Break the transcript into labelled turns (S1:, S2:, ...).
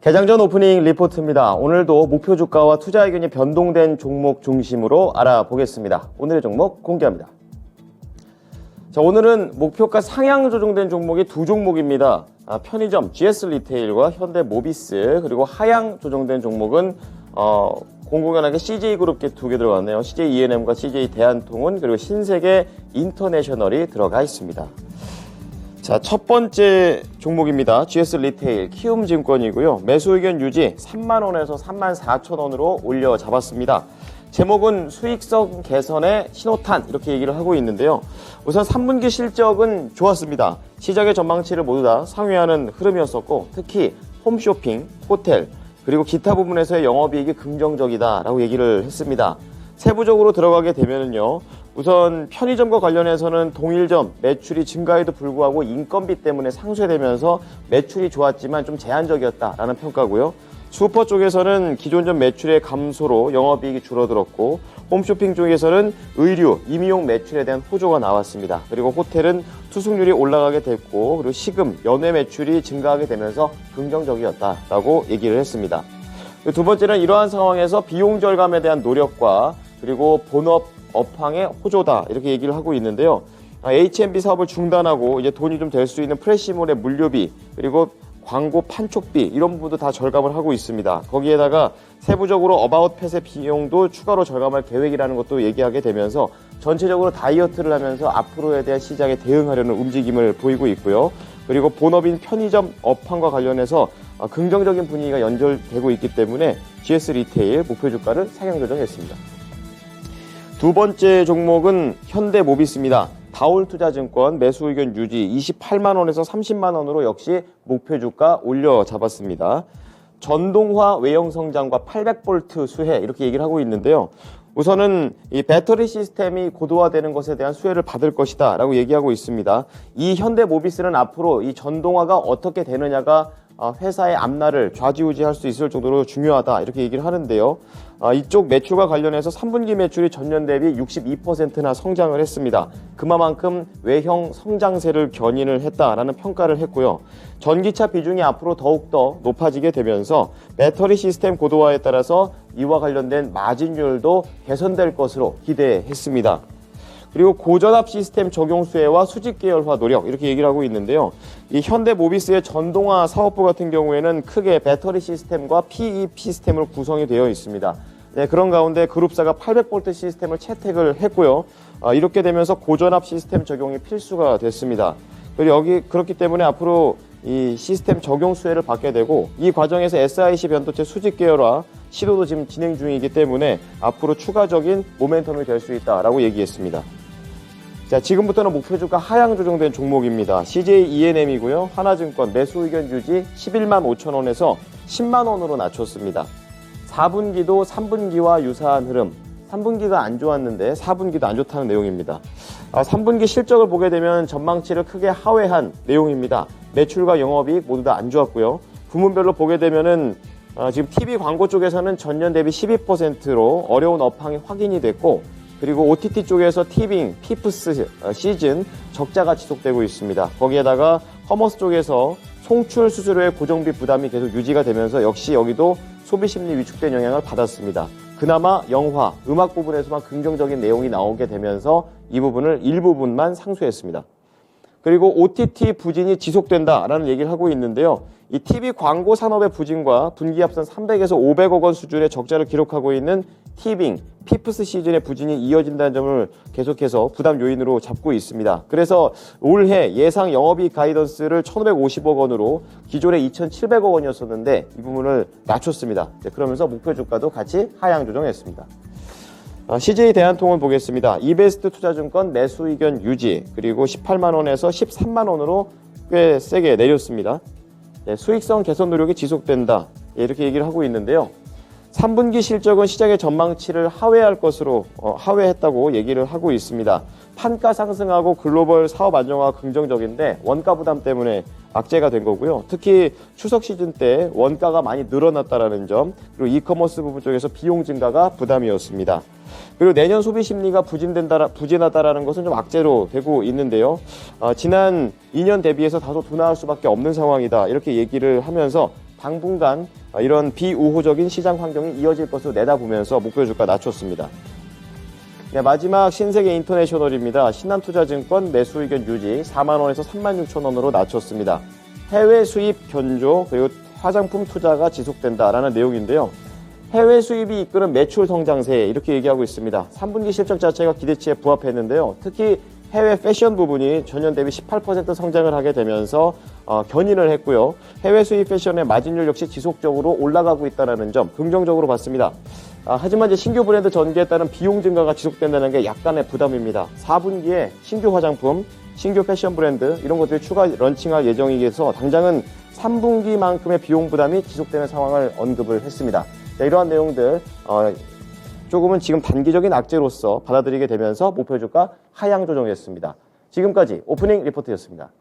S1: 개장 전 오프닝 리포트입니다. 오늘도 목표 주가와 투자 의견이 변동된 종목 중심으로 알아보겠습니다. 오늘의 종목 공개합니다. 자, 오늘은 목표가 상향 조정된 종목이 두 종목입니다. 편의점 GS 리테일과 현대 모비스, 그리고 하향 조정된 종목은 공공연하게 CJ그룹 두 개 들어갔네요. CJ E&M과 CJ 대한통운, 그리고 신세계 인터내셔널이 들어가 있습니다. 자, 첫 번째 종목입니다. GS 리테일 키움증권이고요. 매수 의견 유지 3만원에서 34,000원으로 올려 잡았습니다. 제목은 수익성 개선의 신호탄, 이렇게 얘기를 하고 있는데요. 우선 3분기 실적은 좋았습니다. 시장의 전망치를 모두 다 상회하는 흐름이었었고, 특히 홈쇼핑, 호텔, 그리고 기타 부분에서의 영업이익이 긍정적이다라고 얘기를 했습니다. 세부적으로 들어가게 되면은요, 우선 편의점과 관련해서는 동일점 매출이 증가에도 불구하고 인건비 때문에 상쇄되면서 매출이 좋았지만 좀 제한적이었다라는 평가고요. 슈퍼 쪽에서는 기존점 매출의 감소로 영업이익이 줄어들었고, 홈쇼핑 쪽에서는 의류, 임의용 매출에 대한 호조가 나왔습니다. 그리고 호텔은 투숙률이 올라가게 됐고, 그리고 시금, 연회 매출이 증가하게 되면서 긍정적이었다라고 얘기를 했습니다. 두 번째는 이러한 상황에서 비용 절감에 대한 노력과 그리고 본업 업황의 호조다, 이렇게 얘기를 하고 있는데요. H&B 사업을 중단하고 이제 돈이 좀 될 수 있는 프레시몰의 물류비, 그리고 광고 판촉비, 이런 부분도 다 절감을 하고 있습니다. 거기에다가 세부적으로 어바웃팻의 비용도 추가로 절감할 계획이라는 것도 얘기하게 되면서 전체적으로 다이어트를 하면서 앞으로에 대한 시장에 대응하려는 움직임을 보이고 있고요. 그리고 본업인 편의점 업황과 관련해서 긍정적인 분위기가 연결되고 있기 때문에 GS 리테일 목표 주가를 상향 조정했습니다. 두 번째 종목은 현대 모비스입니다. 다올투자증권 매수 의견 유지 28만원에서 30만원으로 역시 목표 주가 올려 잡았습니다. 전동화 외형 성장과 800V 수혜, 이렇게 얘기를 하고 있는데요. 우선은 이 배터리 시스템이 고도화되는 것에 대한 수혜를 받을 것이다 라고 얘기하고 있습니다. 이 현대 모비스는 앞으로 이 전동화가 어떻게 되느냐가 회사의 앞날을 좌지우지할 수 있을 정도로 중요하다, 이렇게 얘기를 하는데요. 이쪽 매출과 관련해서 3분기 매출이 전년 대비 62%나 성장을 했습니다. 그만큼 외형 성장세를 견인을 했다라는 평가를 했고요. 전기차 비중이 앞으로 더욱더 높아지게 되면서 배터리 시스템 고도화에 따라서 이와 관련된 마진율도 개선될 것으로 기대했습니다. 그리고 고전압 시스템 적용 수혜와 수직 계열화 노력, 이렇게 얘기를 하고 있는데요. 이 현대 모비스의 전동화 사업부 같은 경우에는 크게 배터리 시스템과 PEP 시스템으로 구성이 되어 있습니다. 네, 그런 가운데 그룹사가 800V 시스템을 채택을 했고요. 이렇게 되면서 고전압 시스템 적용이 필수가 됐습니다. 그리고 그렇기 때문에 앞으로 이 시스템 적용 수혜를 받게 되고, 이 과정에서 SiC 변도체 수직 계열화 시도도 지금 진행 중이기 때문에 앞으로 추가적인 모멘텀이 될 수 있다라고 얘기했습니다. 자, 지금부터는 목표 주가 하향 조정된 종목입니다. CJ E&M이고요. 하나증권 매수 의견 유지 11만 5천원에서 10만원으로 낮췄습니다. 4분기도 3분기와 유사한 흐름, 3분기가 안 좋았는데 4분기도 안 좋다는 내용입니다. 3분기 실적을 보게 되면 전망치를 크게 하회한 내용입니다. 매출과 영업이익 모두 다 안 좋았고요. 부문별로 보게 되면은 지금 TV 광고 쪽에서는 전년 대비 12%로 어려운 업황이 확인이 됐고, 그리고 OTT 쪽에서 티빙, 피프스 시즌 적자가 지속되고 있습니다. 거기에다가 커머스 쪽에서 송출 수수료의 고정비 부담이 계속 유지가 되면서 역시 여기도 소비 심리 위축된 영향을 받았습니다. 그나마 영화, 음악 부분에서만 긍정적인 내용이 나오게 되면서 이 부분을 일부분만 상쇄했습니다. 그리고 OTT 부진이 지속된다라는 얘기를 하고 있는데요. 이 TV 광고 산업의 부진과 분기 합산 300에서 500억 원 수준의 적자를 기록하고 있는 티빙, 피프스 시즌의 부진이 이어진다는 점을 계속해서 부담 요인으로 잡고 있습니다. 그래서 올해 예상 영업이익 가이던스를 1,550억 원으로 기존에 2,700억 원이었었는데 이 부분을 낮췄습니다. 그러면서 목표 주가도 같이 하향 조정했습니다. CJ 대한통운 보겠습니다. 이베스트 투자증권 매수 의견 유지, 그리고 18만원에서 13만원으로 꽤 세게 내렸습니다. 네, 수익성 개선 노력이 지속된다, 이렇게 얘기를 하고 있는데요. 3분기 실적은 시장의 전망치를 하회할 것으로 하회했다고 얘기를 하고 있습니다. 판가 상승하고 글로벌 사업 안정화가 긍정적인데 원가 부담 때문에 악재가 된 거고요. 특히 추석 시즌 때 원가가 많이 늘어났다라는 점, 그리고 이커머스 부분 쪽에서 비용 증가가 부담이었습니다. 그리고 내년 소비 심리가 부진하다라는 것은 좀 악재로 되고 있는데요. 지난 2년 대비해서 다소 둔화할 수밖에 없는 상황이다, 이렇게 얘기를 하면서 당분간 이런 비우호적인 시장 환경이 이어질 것으로 내다보면서 목표 주가 낮췄습니다. 네, 마지막 신세계 인터내셔널입니다. 신한투자증권 매수 의견 유지 4만 원에서 3만 6천 원으로 낮췄습니다. 해외 수입 견조 그리고 화장품 투자가 지속된다라는 내용인데요. 해외 수입이 이끄는 매출 성장세 이렇게 얘기하고 있습니다. 3분기 실적 자체가 기대치에 부합했는데요. 특히 해외 패션 부분이 전년 대비 18% 성장을 하게 되면서 견인을 했고요. 해외 수입 패션의 마진율 역시 지속적으로 올라가고 있다는 점 긍정적으로 봤습니다. 하지만 이제 신규 브랜드 전개에 따른 비용 증가가 지속된다는 게 약간의 부담입니다. 4분기에 신규 화장품, 신규 패션 브랜드 이런 것들이 추가 런칭할 예정이기에서 당장은 3분기만큼의 비용 부담이 지속되는 상황을 언급을 했습니다. 자, 이러한 내용들 조금은 지금 단기적인 악재로서 받아들이게 되면서 목표 주가 하향 조정했습니다. 지금까지 오프닝 리포트였습니다.